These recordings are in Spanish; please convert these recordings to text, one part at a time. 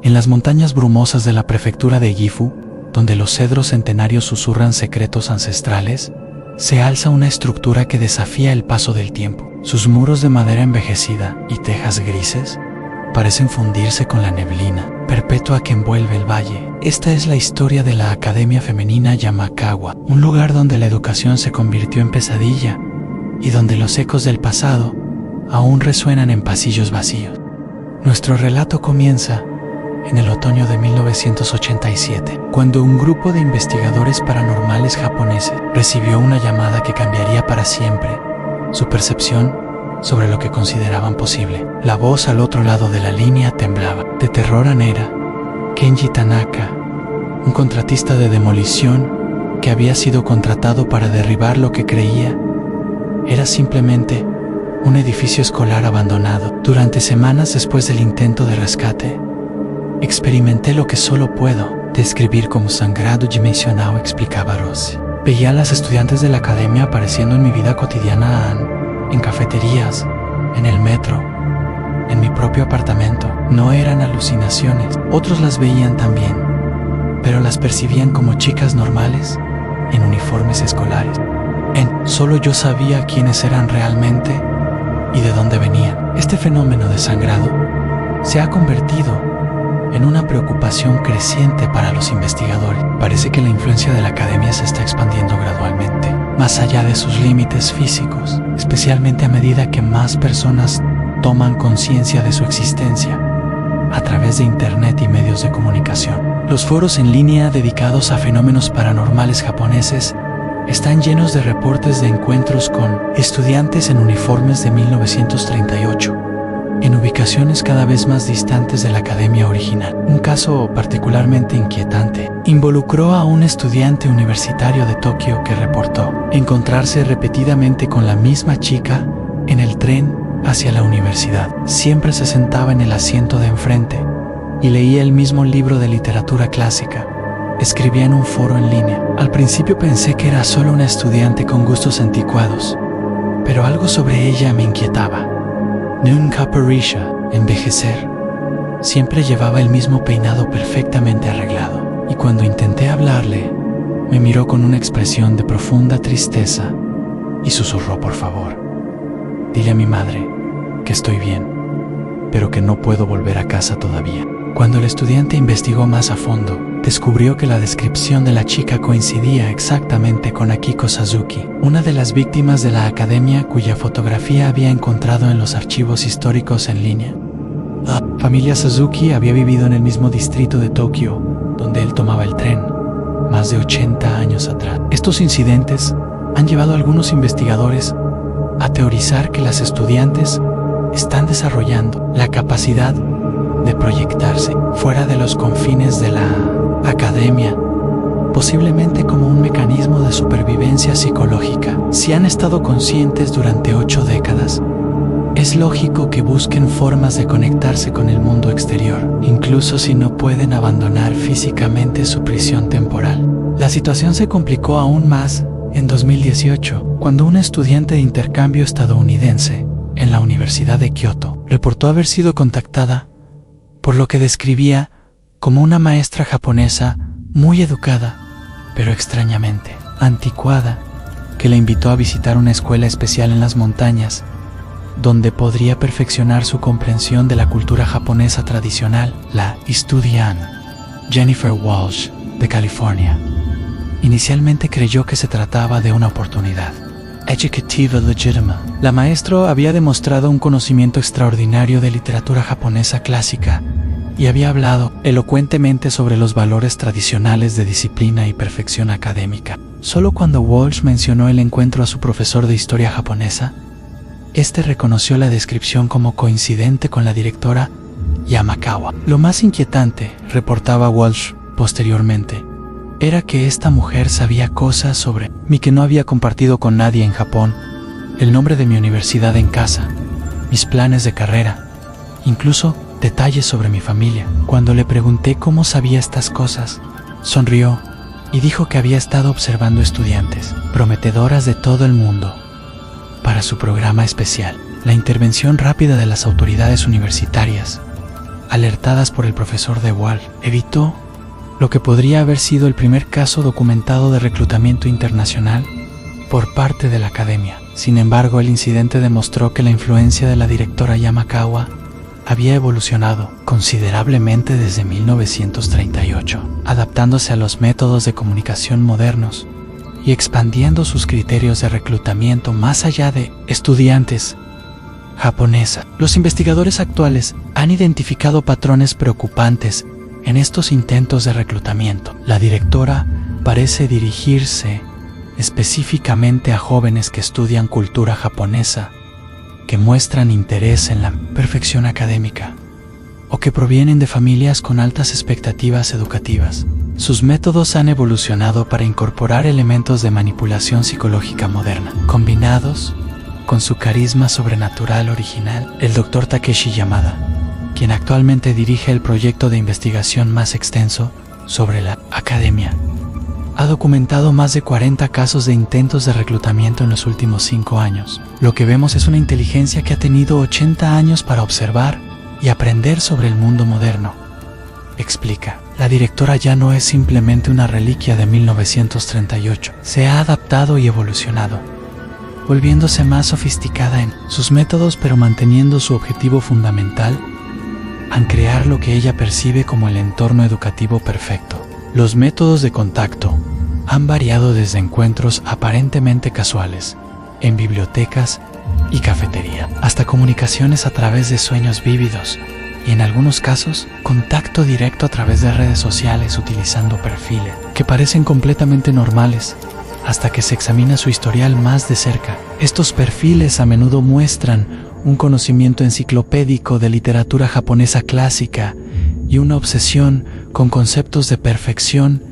En las montañas brumosas de la prefectura de Gifu, donde los cedros centenarios susurran secretos ancestrales, se alza una estructura que desafía el paso del tiempo. Sus muros de madera envejecida y tejas grises parecen fundirse con la neblina perpetua que envuelve el valle. Esta es la historia de la Academia Femenina Yamakawa, un lugar donde la educación se convirtió en pesadilla y donde los ecos del pasado aún resuenan en pasillos vacíos. Nuestro relato comienza en el otoño de 1987, cuando un grupo de investigadores paranormales japoneses recibió una llamada que cambiaría para siempre su percepción sobre lo que consideraban posible. La voz al otro lado de la línea temblaba. De terror era Kenji Tanaka, un contratista de demolición que había sido contratado para derribar lo que creía era simplemente un edificio escolar abandonado. Durante semanas después del intento de rescate, experimenté lo que solo puedo describir como sangrado dimensional, explicaba Rossi. Veía a las estudiantes de la academia apareciendo en mi vida cotidiana, en cafeterías, en el metro, en mi propio apartamento. No eran alucinaciones, otros las veían también, pero las percibían como chicas normales en uniformes escolares. Solo yo sabía quiénes eran realmente y de dónde venían. Este fenómeno de sangrado se ha convertido en una preocupación creciente para los investigadores. Parece que la influencia de la academia se está expandiendo gradualmente, más allá de sus límites físicos, especialmente a medida que más personas toman conciencia de su existencia a través de Internet y medios de comunicación. Los foros en línea dedicados a fenómenos paranormales japoneses están llenos de reportes de encuentros con estudiantes en uniformes de 1938, en ubicaciones cada vez más distantes de la academia original. Un caso particularmente inquietante involucró a un estudiante universitario de Tokio que reportó encontrarse repetidamente con la misma chica en el tren hacia la universidad. Siempre se sentaba en el asiento de enfrente y leía el mismo libro de literatura clásica. Escribía en un foro en línea. Al principio pensé que era solo una estudiante con gustos anticuados, pero algo sobre ella me inquietaba. Nunca parecía envejecer. Siempre llevaba el mismo peinado perfectamente arreglado, y cuando intenté hablarle, me miró con una expresión de profunda tristeza y susurró: por favor, dile a mi madre que estoy bien, pero que no puedo volver a casa todavía. Cuando el estudiante investigó más a fondo, descubrió que la descripción de la chica coincidía exactamente con Akiko Suzuki, una de las víctimas de la academia cuya fotografía había encontrado en los archivos históricos en línea. La familia Suzuki había vivido en el mismo distrito de Tokio donde él tomaba el tren, más de 80 años atrás. Estos incidentes han llevado a algunos investigadores a teorizar que las estudiantes están desarrollando la capacidad de proyectarse fuera de los confines de la academia, posiblemente como un mecanismo de supervivencia psicológica. Si han estado conscientes durante 8 décadas, es lógico que busquen formas de conectarse con el mundo exterior, incluso si no pueden abandonar físicamente su prisión temporal. La situación se complicó aún más en 2018, cuando una estudiante de intercambio estadounidense en la Universidad de Kioto reportó haber sido contactada por lo que describía como una maestra japonesa muy educada, pero extrañamente anticuada, que la invitó a visitar una escuela especial en las montañas, donde podría perfeccionar su comprensión de la cultura japonesa tradicional. La estudiante Jennifer Walsh, de California, inicialmente creyó que se trataba de una oportunidad educativa legítima. La maestra había demostrado un conocimiento extraordinario de literatura japonesa clásica y había hablado elocuentemente sobre los valores tradicionales de disciplina y perfección académica. Solo cuando Walsh mencionó el encuentro a su profesor de historia japonesa, este reconoció la descripción como coincidente con la directora Yamakawa. Lo más inquietante, reportaba Walsh posteriormente, era que esta mujer sabía cosas sobre mí que no había compartido con nadie en Japón: el nombre de mi universidad en casa, mis planes de carrera, incluso detalles sobre mi familia. Cuando le pregunté cómo sabía estas cosas, sonrió y dijo que había estado observando estudiantes prometedoras de todo el mundo para su programa especial. La intervención rápida de las autoridades universitarias alertadas por el profesor de Wall, evitó lo que podría haber sido el primer caso documentado de reclutamiento internacional por parte de la academia. Sin embargo, el incidente demostró que la influencia de la directora Yamakawa había evolucionado considerablemente desde 1938, adaptándose a los métodos de comunicación modernos y expandiendo sus criterios de reclutamiento más allá de estudiantes japonesas. Los investigadores actuales han identificado patrones preocupantes en estos intentos de reclutamiento. La directora parece dirigirse específicamente a jóvenes que estudian cultura japonesa, que muestran interés en la perfección académica o que provienen de familias con altas expectativas educativas. Sus métodos han evolucionado para incorporar elementos de manipulación psicológica moderna, combinados con su carisma sobrenatural original. El Dr. Takeshi Yamada, quien actualmente dirige el proyecto de investigación más extenso sobre la academia, ha documentado más de 40 casos de intentos de reclutamiento en los últimos 5 años. Lo que vemos es una inteligencia que ha tenido 80 años para observar y aprender sobre el mundo moderno. Explica, la directora ya no es simplemente una reliquia de 1938. Se ha adaptado y evolucionado, volviéndose más sofisticada en sus métodos, pero manteniendo su objetivo fundamental en crear lo que ella percibe como el entorno educativo perfecto. Los métodos de contacto han variado desde encuentros aparentemente casuales en bibliotecas y cafetería, hasta comunicaciones a través de sueños vívidos y, en algunos casos, contacto directo a través de redes sociales utilizando perfiles que parecen completamente normales hasta que se examina su historial más de cerca. Estos perfiles a menudo muestran un conocimiento enciclopédico de literatura japonesa clásica y una obsesión con conceptos de perfección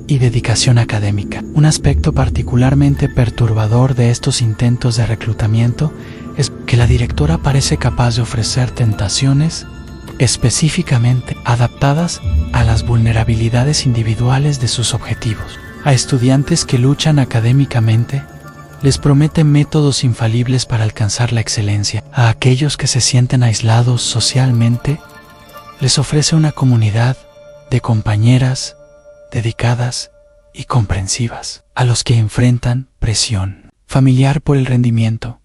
y dedicación académica. Un aspecto particularmente perturbador de estos intentos de reclutamiento es que la directora parece capaz de ofrecer tentaciones específicamente adaptadas a las vulnerabilidades individuales de sus objetivos. A estudiantes que luchan académicamente, les promete métodos infalibles para alcanzar la excelencia. A aquellos que se sienten aislados socialmente, les ofrece una comunidad de compañeras dedicadas y comprensivas. A los que enfrentan presión familiar por el rendimiento,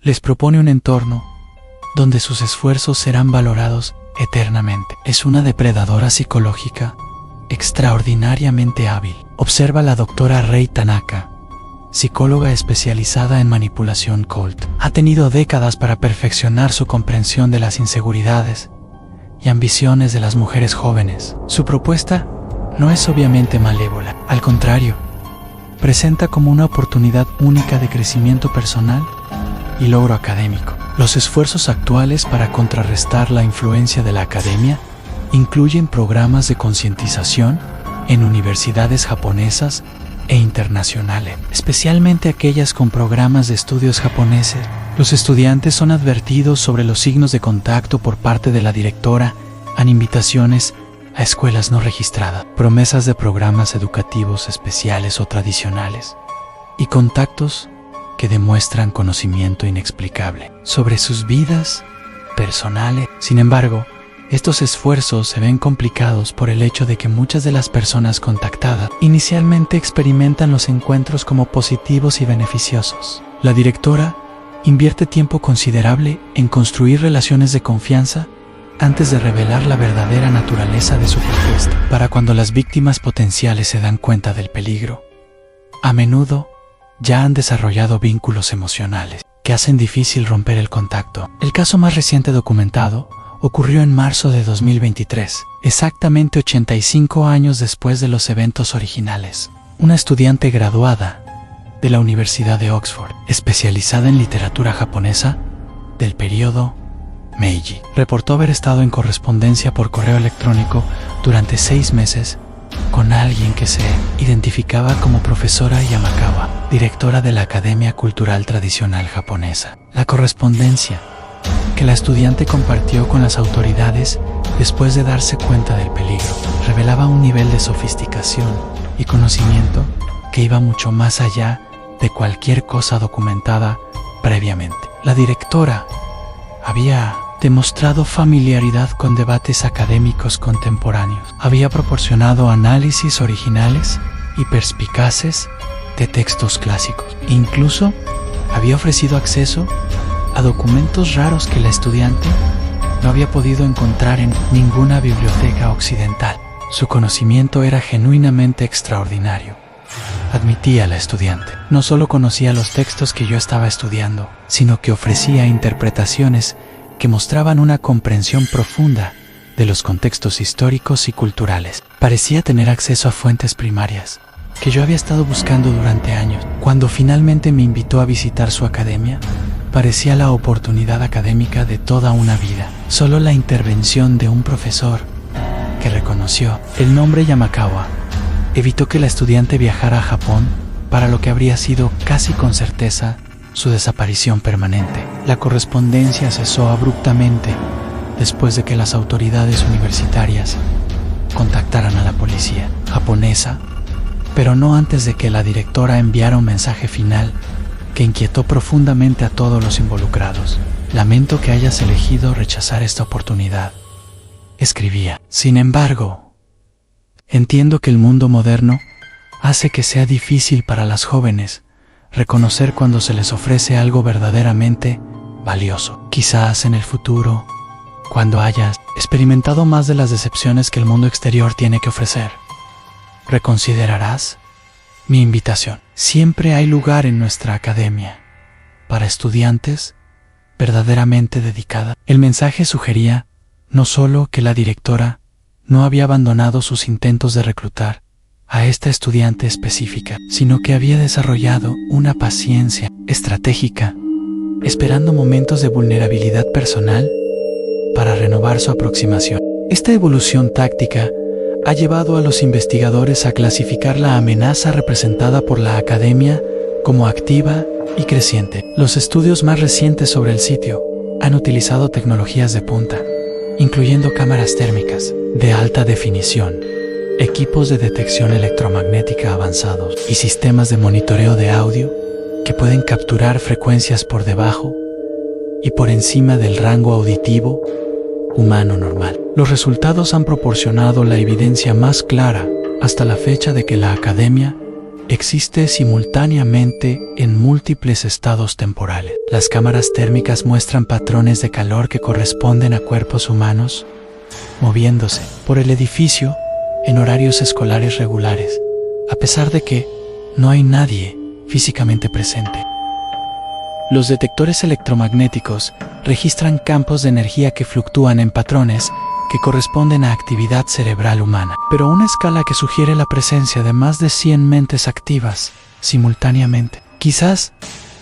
les propone un entorno donde sus esfuerzos serán valorados eternamente. Es una depredadora psicológica extraordinariamente hábil, observa la doctora Rei Tanaka, psicóloga especializada en manipulación COLT. Ha tenido décadas para perfeccionar su comprensión de las inseguridades y ambiciones de las mujeres jóvenes. Su propuesta no es obviamente malévola, al contrario, presenta como una oportunidad única de crecimiento personal y logro académico. Los esfuerzos actuales para contrarrestar la influencia de la academia incluyen programas de concientización en universidades japonesas e internacionales, especialmente aquellas con programas de estudios japoneses. Los estudiantes son advertidos sobre los signos de contacto por parte de la directora en invitaciones a escuelas no registradas, promesas de programas educativos especiales o tradicionales, y contactos que demuestran conocimiento inexplicable sobre sus vidas personales. Sin embargo, estos esfuerzos se ven complicados por el hecho de que muchas de las personas contactadas inicialmente experimentan los encuentros como positivos y beneficiosos. La directora invierte tiempo considerable en construir relaciones de confianza antes de revelar la verdadera naturaleza de su propuesta. Para cuando las víctimas potenciales se dan cuenta del peligro, a menudo ya han desarrollado vínculos emocionales que hacen difícil romper el contacto. El caso más reciente documentado ocurrió en marzo de 2023, exactamente 85 años después de los eventos originales. Una estudiante graduada de la Universidad de Oxford, especializada en literatura japonesa del periodo Meiji, reportó haber estado en correspondencia por correo electrónico durante 6 meses con alguien que se identificaba como profesora Yamakawa, directora de la Academia Cultural Tradicional Japonesa. La correspondencia que la estudiante compartió con las autoridades después de darse cuenta del peligro revelaba un nivel de sofisticación y conocimiento que iba mucho más allá de cualquier cosa documentada previamente. La directora había demostrado familiaridad con debates académicos contemporáneos. Había proporcionado análisis originales y perspicaces de textos clásicos. Incluso había ofrecido acceso a documentos raros que la estudiante no había podido encontrar en ninguna biblioteca occidental. Su conocimiento era genuinamente extraordinario, admitía la estudiante. No solo conocía los textos que yo estaba estudiando, sino que ofrecía interpretaciones que mostraban una comprensión profunda de los contextos históricos y culturales. Parecía tener acceso a fuentes primarias que yo había estado buscando durante años. Cuando finalmente me invitó a visitar su academia, parecía la oportunidad académica de toda una vida. Solo la intervención de un profesor que reconoció el nombre Yamakawa evitó que la estudiante viajara a Japón, para lo que habría sido casi con certeza su desaparición permanente. La correspondencia cesó abruptamente después de que las autoridades universitarias contactaran a la policía japonesa, pero no antes de que la directora enviara un mensaje final que inquietó profundamente a todos los involucrados. Lamento que hayas elegido rechazar esta oportunidad, escribía. Sin embargo, entiendo que el mundo moderno hace que sea difícil para las jóvenes reconocer cuando se les ofrece algo verdaderamente valioso. Quizás en el futuro, cuando hayas experimentado más de las decepciones que el mundo exterior tiene que ofrecer, reconsiderarás mi invitación. Siempre hay lugar en nuestra academia para estudiantes verdaderamente dedicadas. El mensaje sugería no solo que la directora no había abandonado sus intentos de reclutar a esta estudiante específica, sino que había desarrollado una paciencia estratégica, esperando momentos de vulnerabilidad personal para renovar su aproximación. Esta evolución táctica ha llevado a los investigadores a clasificar la amenaza representada por la academia como activa y creciente. Los estudios más recientes sobre el sitio han utilizado tecnologías de punta, incluyendo cámaras térmicas de alta definición, equipos de detección electromagnética avanzados y sistemas de monitoreo de audio que pueden capturar frecuencias por debajo y por encima del rango auditivo humano normal. Los resultados han proporcionado la evidencia más clara hasta la fecha de que la academia existe simultáneamente en múltiples estados temporales. Las cámaras térmicas muestran patrones de calor que corresponden a cuerpos humanos moviéndose por el edificio en horarios escolares regulares, a pesar de que no hay nadie físicamente presente. Los detectores electromagnéticos registran campos de energía que fluctúan en patrones que corresponden a actividad cerebral humana, pero a una escala que sugiere la presencia de más de 100 mentes activas simultáneamente. Quizás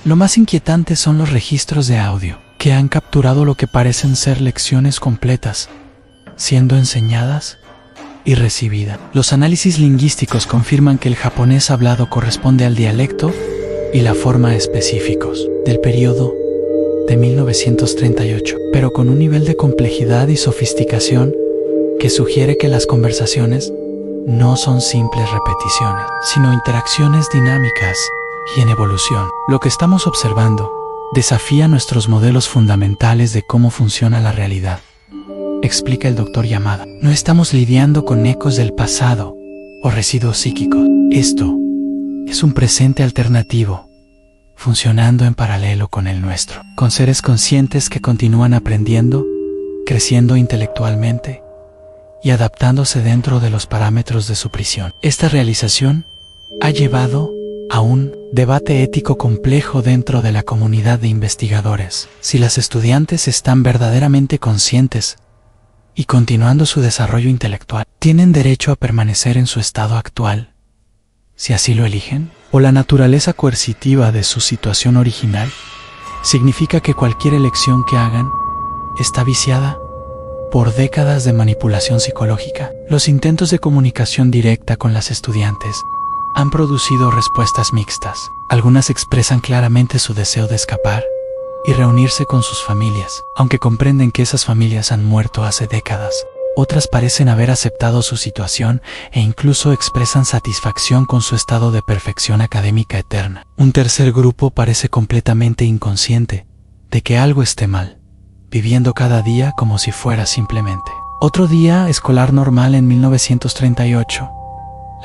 lo más inquietante son los registros de audio, que han capturado lo que parecen ser lecciones completas, siendo enseñadas y recibidas. Los análisis lingüísticos confirman que el japonés hablado corresponde al dialecto y la forma específicos del periodo de 1938, pero con un nivel de complejidad y sofisticación que sugiere que las conversaciones no son simples repeticiones, sino interacciones dinámicas y en evolución. Lo que estamos observando desafía nuestros modelos fundamentales de cómo funciona la realidad, explica el Dr. Yamada. No estamos lidiando con ecos del pasado o residuos psíquicos. Esto es un presente alternativo, funcionando en paralelo con el nuestro, con seres conscientes que continúan aprendiendo, creciendo intelectualmente y adaptándose dentro de los parámetros de su prisión. Esta realización ha llevado a un debate ético complejo dentro de la comunidad de investigadores. Si las estudiantes están verdaderamente conscientes y continuando su desarrollo intelectual, ¿tienen derecho a permanecer en su estado actual, si así lo eligen? ¿O la naturaleza coercitiva de su situación original significa que cualquier elección que hagan está viciada por décadas de manipulación psicológica? Los intentos de comunicación directa con las estudiantes han producido respuestas mixtas. Algunas expresan claramente su deseo de escapar y reunirse con sus familias, aunque comprenden que esas familias han muerto hace décadas. Otras parecen haber aceptado su situación e incluso expresan satisfacción con su estado de perfección académica eterna. Un tercer grupo parece completamente inconsciente de que algo esté mal viviendo cada día como si fuera simplemente otro día escolar normal. En 1938,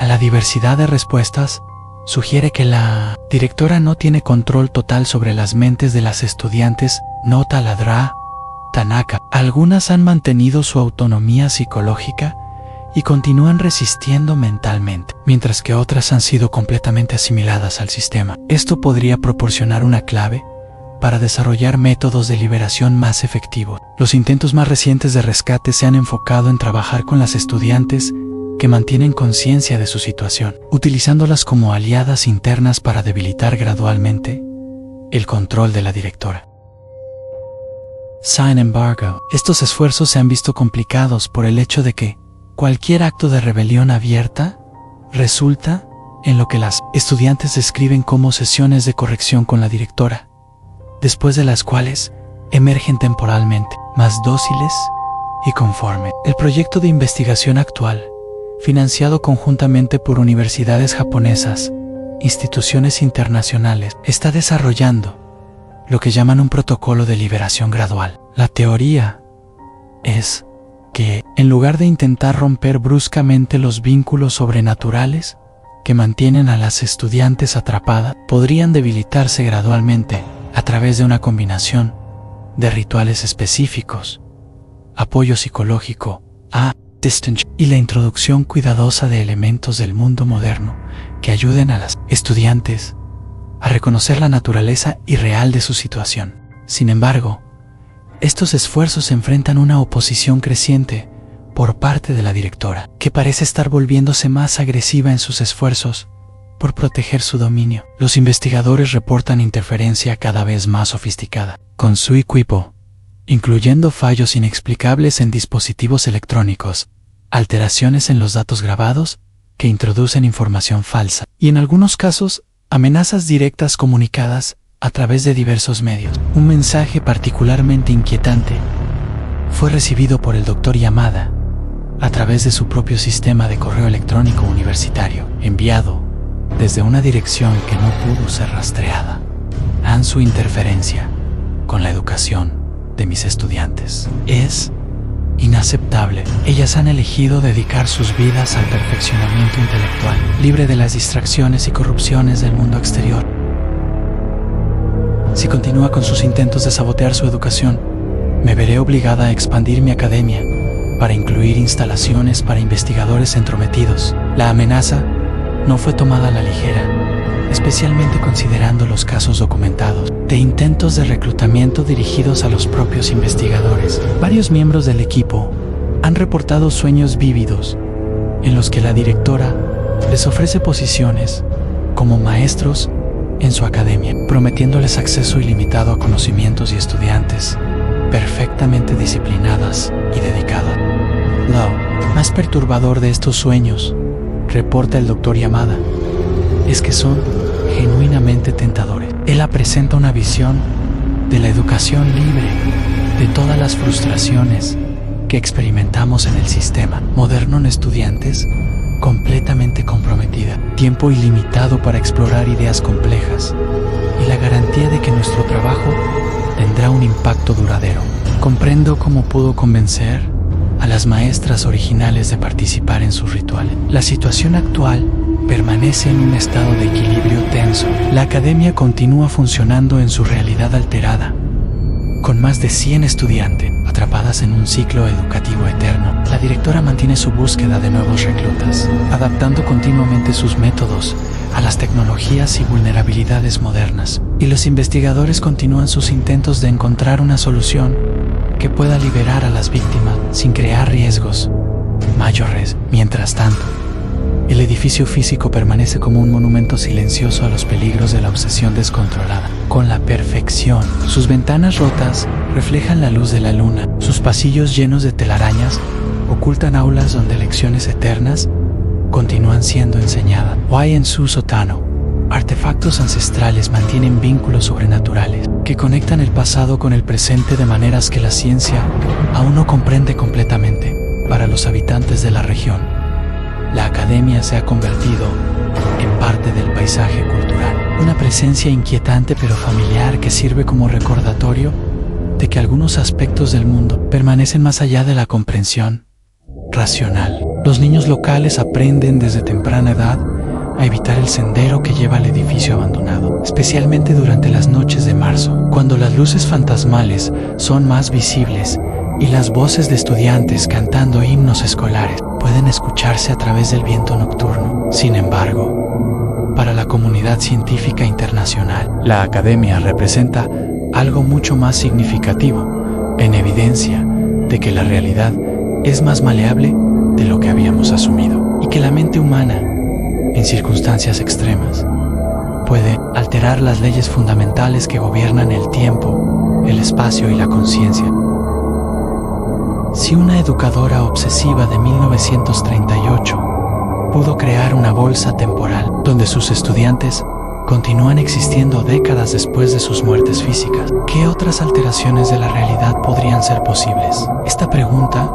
la diversidad de respuestas sugiere que la directora no tiene control total sobre las mentes de las estudiantes, nota la Tanaka. Algunas han mantenido su autonomía psicológica y continúan resistiendo mentalmente, mientras que otras han sido completamente asimiladas al sistema. Esto podría proporcionar una clave para desarrollar métodos de liberación más efectivos. Los intentos más recientes de rescate se han enfocado en trabajar con las estudiantes que mantienen conciencia de su situación, utilizándolas como aliadas internas para debilitar gradualmente el control de la directora. Sin embargo, estos esfuerzos se han visto complicados por el hecho de que cualquier acto de rebelión abierta resulta en lo que las estudiantes describen como sesiones de corrección con la directora, después de las cuales emergen temporalmente, más dóciles y conformes. El proyecto de investigación actual, financiado conjuntamente por universidades japonesas, instituciones internacionales, está desarrollando lo que llaman un protocolo de liberación gradual. La teoría es que, en lugar de intentar romper bruscamente los vínculos sobrenaturales que mantienen a las estudiantes atrapadas, podrían debilitarse gradualmente a través de una combinación de rituales específicos, apoyo psicológico, y la introducción cuidadosa de elementos del mundo moderno que ayuden a las estudiantes a reconocer la naturaleza irreal de su situación. Sin embargo, estos esfuerzos enfrentan una oposición creciente por parte de la directora, que parece estar volviéndose más agresiva en sus esfuerzos por proteger su dominio. Los investigadores reportan interferencia cada vez más sofisticada con su equipo, incluyendo fallos inexplicables en dispositivos electrónicos, alteraciones en los datos grabados que introducen información falsa y, en algunos casos, amenazas directas comunicadas a través de diversos medios. Un mensaje particularmente inquietante fue recibido por el Dr. Yamada a través de su propio sistema de correo electrónico universitario, enviado desde una dirección que no pudo ser rastreada. Su interferencia con la educación de mis estudiantes es inaceptable. Ellas han elegido dedicar sus vidas al perfeccionamiento intelectual, libre de las distracciones y corrupciones del mundo exterior. Si continúa con sus intentos de sabotear su educación, me veré obligada a expandir mi academia para incluir instalaciones para investigadores entrometidos. La amenaza no fue tomada a la ligera, especialmente considerando los casos documentados de intentos de reclutamiento dirigidos a los propios investigadores. Varios miembros del equipo han reportado sueños vívidos en los que la directora les ofrece posiciones como maestros en su academia, prometiéndoles acceso ilimitado a conocimientos y estudiantes perfectamente disciplinadas y dedicadas. Lo más perturbador de estos sueños, reporta el Dr. Yamada, es que son genuinamente tentadores. Él presenta una visión de la educación libre de todas las frustraciones que experimentamos en el sistema moderno en estudiantes completamente comprometida, tiempo ilimitado para explorar ideas complejas y la garantía de que nuestro trabajo tendrá un impacto duradero. Comprendo cómo pudo convencer a las maestras originales de participar en sus rituales. La situación actual permanece en un estado de equilibrio tenso. La academia continúa funcionando en su realidad alterada, con más de 100 estudiantes atrapadas en un ciclo educativo eterno. La directora mantiene su búsqueda de nuevos reclutas, adaptando continuamente sus métodos a las tecnologías y vulnerabilidades modernas, y los investigadores continúan sus intentos de encontrar una solución que pueda liberar a las víctimas sin crear riesgos mayores. Mientras tanto, el edificio físico permanece como un monumento silencioso a los peligros de la obsesión descontrolada con la perfección. Sus ventanas rotas reflejan la luz de la luna. Sus pasillos llenos de telarañas ocultan aulas donde lecciones eternas continúan siendo enseñadas. En su sótano, artefactos ancestrales mantienen vínculos sobrenaturales que conectan el pasado con el presente de maneras que la ciencia aún no comprende completamente. Para los habitantes de la región, la academia se ha convertido en parte del paisaje cultural, una presencia inquietante pero familiar que sirve como recordatorio de que algunos aspectos del mundo permanecen más allá de la comprensión racional. Los niños locales aprenden desde temprana edad a evitar el sendero que lleva al edificio abandonado, especialmente durante las noches de marzo, cuando las luces fantasmales son más visibles y las voces de estudiantes cantando himnos escolares pueden escucharse a través del viento nocturno. Sin embargo, para la comunidad científica internacional, la academia representa algo mucho más significativo, en evidencia de que la realidad es más maleable de lo que habíamos asumido y que la mente humana, en circunstancias extremas, puede alterar las leyes fundamentales que gobiernan el tiempo, el espacio y la conciencia. Si una educadora obsesiva de 1938 pudo crear una bolsa temporal donde sus estudiantes continúan existiendo décadas después de sus muertes físicas, ¿qué otras alteraciones de la realidad podrían ser posibles? Esta pregunta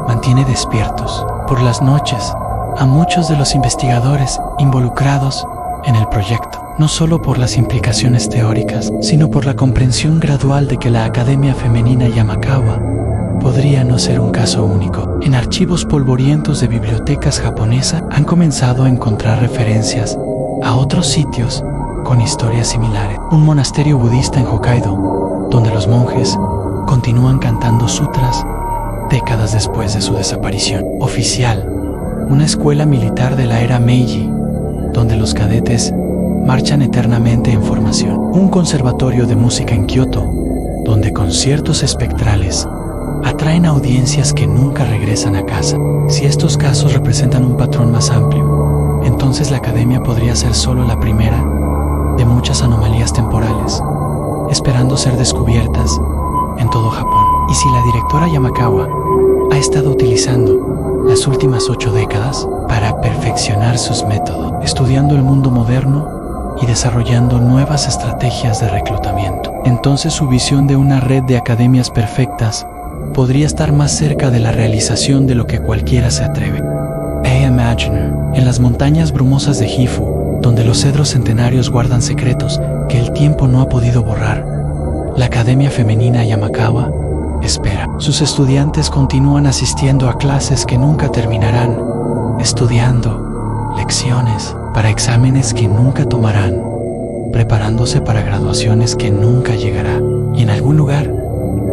mantiene despiertos por las noches a muchos de los investigadores involucrados en el proyecto, no solo por las implicaciones teóricas, sino por la comprensión gradual de que la Academia Femenina Yamakawa podría no ser un caso único. En archivos polvorientos de bibliotecas japonesas han comenzado a encontrar referencias a otros sitios con historias similares. Un monasterio budista en Hokkaido, donde los monjes continúan cantando sutras décadas después de su desaparición. Oficial, una escuela militar de la era Meiji, donde los cadetes marchan eternamente en formación. Un conservatorio de música en Kioto, donde conciertos espectrales atraen audiencias que nunca regresan a casa. Si estos casos representan un patrón más amplio, entonces la academia podría ser solo la primera de muchas anomalías temporales, esperando ser descubiertas en todo Japón. Y si la directora Yamakawa ha estado utilizando las últimas 8 décadas para perfeccionar sus métodos, estudiando el mundo moderno y desarrollando nuevas estrategias de reclutamiento, entonces su visión de una red de academias perfectas podría estar más cerca de la realización de lo que cualquiera se atreve. Imaginer, en las montañas brumosas de Gifu, donde los cedros centenarios guardan secretos que el tiempo no ha podido borrar, la Academia Femenina Yamakawa espera. Sus estudiantes continúan asistiendo a clases que nunca terminarán, estudiando lecciones para exámenes que nunca tomarán, preparándose para graduaciones que nunca llegará. Y en algún lugar,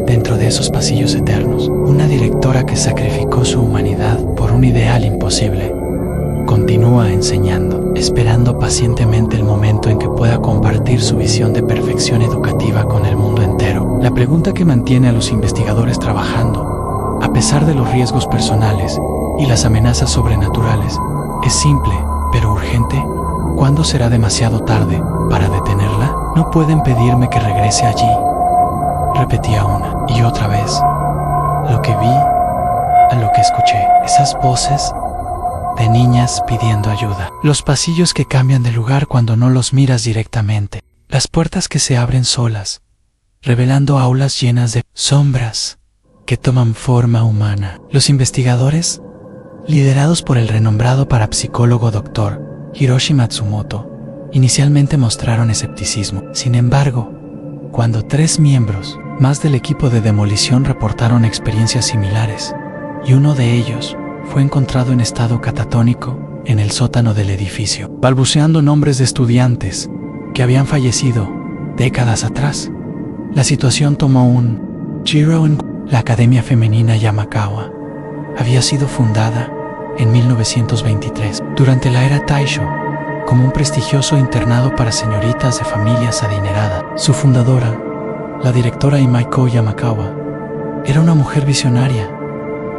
dentro de esos pasillos eternos, una directora que sacrificó su humanidad por un ideal imposible continúa enseñando, esperando pacientemente el momento en que pueda compartir su visión de perfección educativa con el mundo entero. La pregunta que mantiene a los investigadores trabajando, a pesar de los riesgos personales y las amenazas sobrenaturales, es simple, pero urgente. ¿Cuándo será demasiado tarde para detenerla? No pueden pedirme que regrese allí. Repetía una y otra vez lo que vi, a lo que escuché, esas voces de niñas pidiendo ayuda, los pasillos que cambian de lugar cuando no los miras directamente, las puertas que se abren solas, revelando aulas llenas de sombras que toman forma humana. Los investigadores, liderados por el renombrado parapsicólogo Dr. Hiroshi Matsumoto, inicialmente mostraron escepticismo. Sin embargo, cuando 3 miembros más del equipo de demolición reportaron experiencias similares, y uno de ellos fue encontrado en estado catatónico en el sótano del edificio, balbuceando nombres de estudiantes que habían fallecido décadas atrás, la situación tomó un giro. La Academia Femenina Yamakawa había sido fundada en 1923, durante la era Taisho, como un prestigioso internado para señoritas de familias adineradas. Su fundadora, la directora Imako Yamakawa, era una mujer visionaria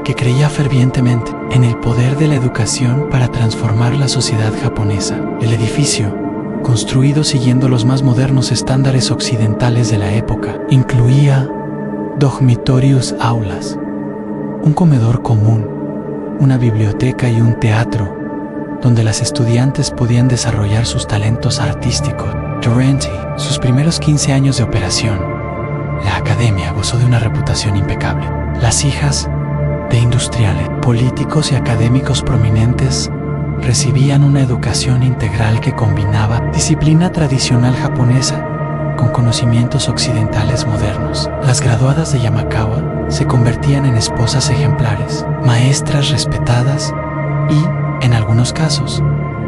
que creía fervientemente en el poder de la educación para transformar la sociedad japonesa. El edificio, construido siguiendo los más modernos estándares occidentales de la época, incluía dormitorios, aulas, un comedor común, una biblioteca y un teatro donde las estudiantes podían desarrollar sus talentos artísticos. Durante sus primeros 15 años de operación, la academia gozó de una reputación impecable. Las hijas de industriales, políticos y académicos prominentes recibían una educación integral que combinaba disciplina tradicional japonesa con conocimientos occidentales modernos. Las graduadas de Yamakawa se convertían en esposas ejemplares, maestras respetadas y, en algunos casos,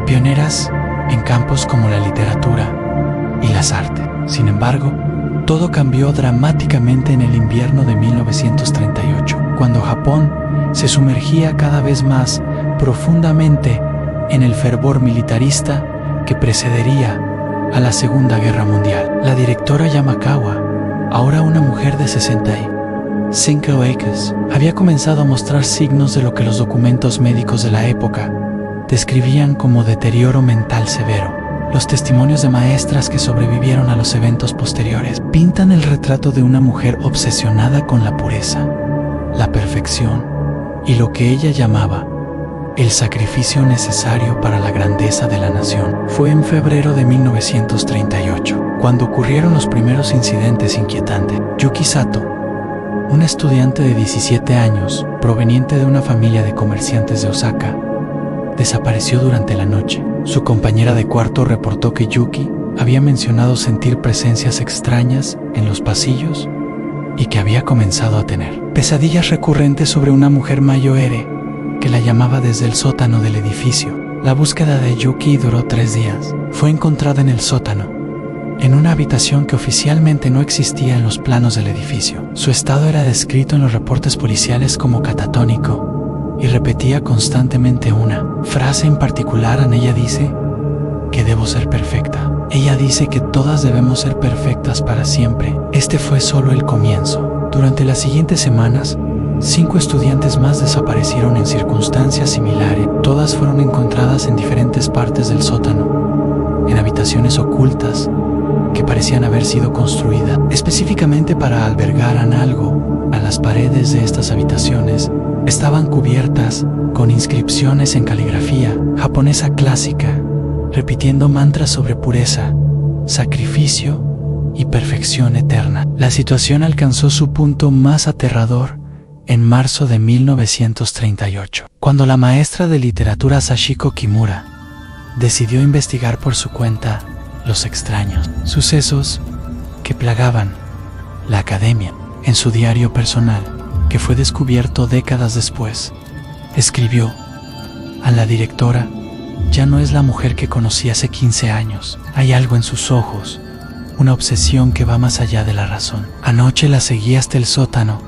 pioneras en campos como la literatura y las artes. Sin embargo, todo cambió dramáticamente en el invierno de 1938, cuando Japón se sumergía cada vez más profundamente en el fervor militarista que precedería a la Segunda Guerra Mundial. La directora Yamakawa, ahora una mujer de 65 años, había comenzado a mostrar signos de lo que los documentos médicos de la época describían como deterioro mental severo. Los testimonios de maestras que sobrevivieron a los eventos posteriores pintan el retrato de una mujer obsesionada con la pureza, la perfección y lo que ella llamaba el sacrificio necesario para la grandeza de la nación. Fue en febrero de 1938 cuando ocurrieron los primeros incidentes inquietantes. Yuki Sato, una estudiante de 17 años proveniente de una familia de comerciantes de Osaka, desapareció durante la noche. Su compañera de cuarto reportó que Yuki había mencionado sentir presencias extrañas en los pasillos y que había comenzado a tener pesadillas recurrentes sobre una mujer mayoere que la llamaba desde el sótano del edificio. La búsqueda de Yuki duró 3 días. Fue encontrada en el sótano, en una habitación que oficialmente no existía en los planos del edificio. Su estado era descrito en los reportes policiales como catatónico y repetía constantemente una frase en particular. Ella dice que debo ser perfecta. Ella dice que todas debemos ser perfectas para siempre. Este fue solo el comienzo. Durante las siguientes semanas, 5 estudiantes más desaparecieron en circunstancias similares. Todas fueron encontradas en diferentes partes del sótano, en habitaciones ocultas que parecían haber sido construidas específicamente para albergar algo. A las paredes de estas habitaciones estaban cubiertas con inscripciones en caligrafía japonesa clásica, repitiendo mantras sobre pureza, sacrificio y perfección eterna. La situación alcanzó su punto más aterrador en marzo de 1938, cuando la maestra de literatura Sachiko Kimura decidió investigar por su cuenta los extraños sucesos que plagaban la academia. En su diario personal, que fue descubierto décadas después, escribió: a la directora ya no es la mujer que conocí hace 15 años. Hay algo en sus ojos, una obsesión que va más allá de la razón. Anoche la seguí hasta el sótano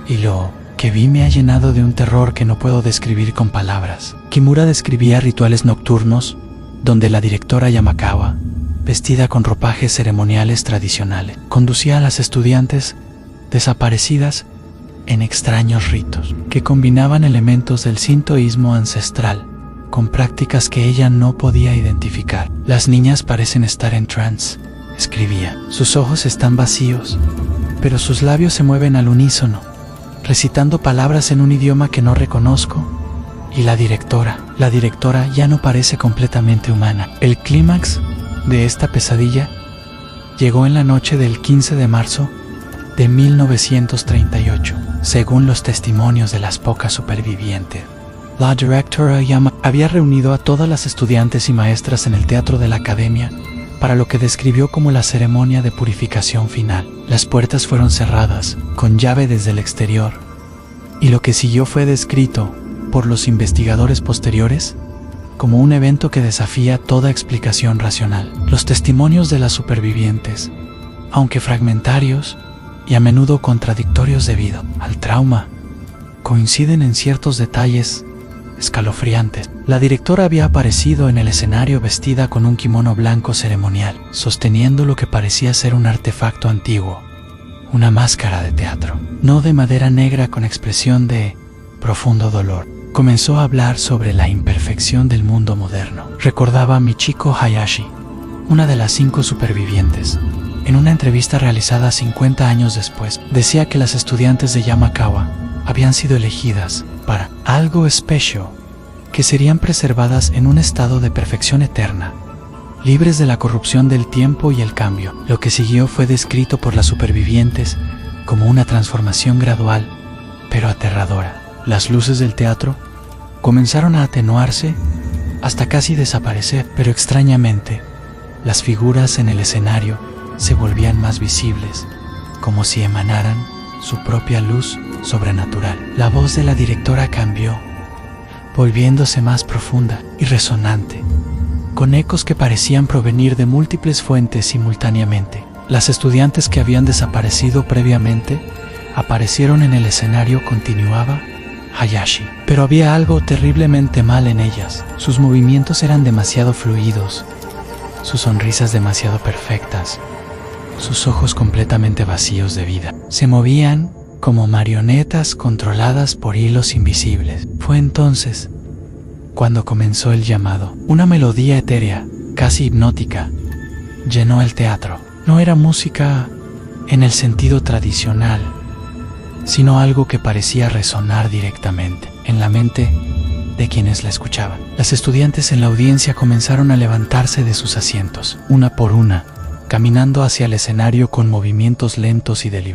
y lo que vi me ha llenado de un terror que no puedo describir con palabras. Kimura describía rituales nocturnos donde la directora Yamakawa, vestida con ropajes ceremoniales tradicionales, conducía a las estudiantes desaparecidas en extraños ritos que combinaban elementos del sintoísmo ancestral con prácticas que ella no podía identificar. Las niñas parecen estar en trance, escribía. Sus ojos están vacíos, pero sus labios se mueven al unísono, recitando palabras en un idioma que no reconozco. Y la directora ya no parece completamente humana. El clímax de esta pesadilla llegó en la noche del 15 de marzo de 1938, según los testimonios de las pocas supervivientes. La directora había reunido a todas las estudiantes y maestras en el teatro de la academia para lo que describió como la ceremonia de purificación final. Las puertas fueron cerradas con llave desde el exterior, y lo que siguió fue descrito por los investigadores posteriores como un evento que desafía toda explicación racional. Los testimonios de las supervivientes, aunque fragmentarios y a menudo contradictorios debido al trauma, coinciden en ciertos detalles escalofriantes. La directora había aparecido en el escenario vestida con un kimono blanco ceremonial, sosteniendo lo que parecía ser un artefacto antiguo, una máscara de teatro, no de madera negra, con expresión de profundo dolor. Comenzó a hablar sobre la imperfección del mundo moderno. Recordaba a Michiko Hayashi, una de las 5 supervivientes. En una entrevista realizada 50 años después, decía que las estudiantes de Yamakawa habían sido elegidas para algo especial, que serían preservadas en un estado de perfección eterna, libres de la corrupción del tiempo y el cambio. Lo que siguió fue descrito por las supervivientes como una transformación gradual, pero aterradora. Las luces del teatro comenzaron a atenuarse hasta casi desaparecer, pero extrañamente, las figuras en el escenario se volvían más visibles, como si emanaran su propia luz sobrenatural. La voz de la directora cambió, volviéndose más profunda y resonante, con ecos que parecían provenir de múltiples fuentes simultáneamente. Las estudiantes que habían desaparecido previamente aparecieron en el escenario, continuaba Hayashi. Pero había algo terriblemente mal en ellas. Sus movimientos eran demasiado fluidos, sus sonrisas demasiado perfectas, sus ojos completamente vacíos de vida. Se movían como marionetas controladas por hilos invisibles. Fue entonces cuando comenzó el llamado. Una melodía etérea, casi hipnótica, llenó el teatro. No era música en el sentido tradicional, sino algo que parecía resonar directamente en la mente de quienes la escuchaban. Las estudiantes en la audiencia comenzaron a levantarse de sus asientos, una por una, caminando hacia el escenario con movimientos lentos y deliberados.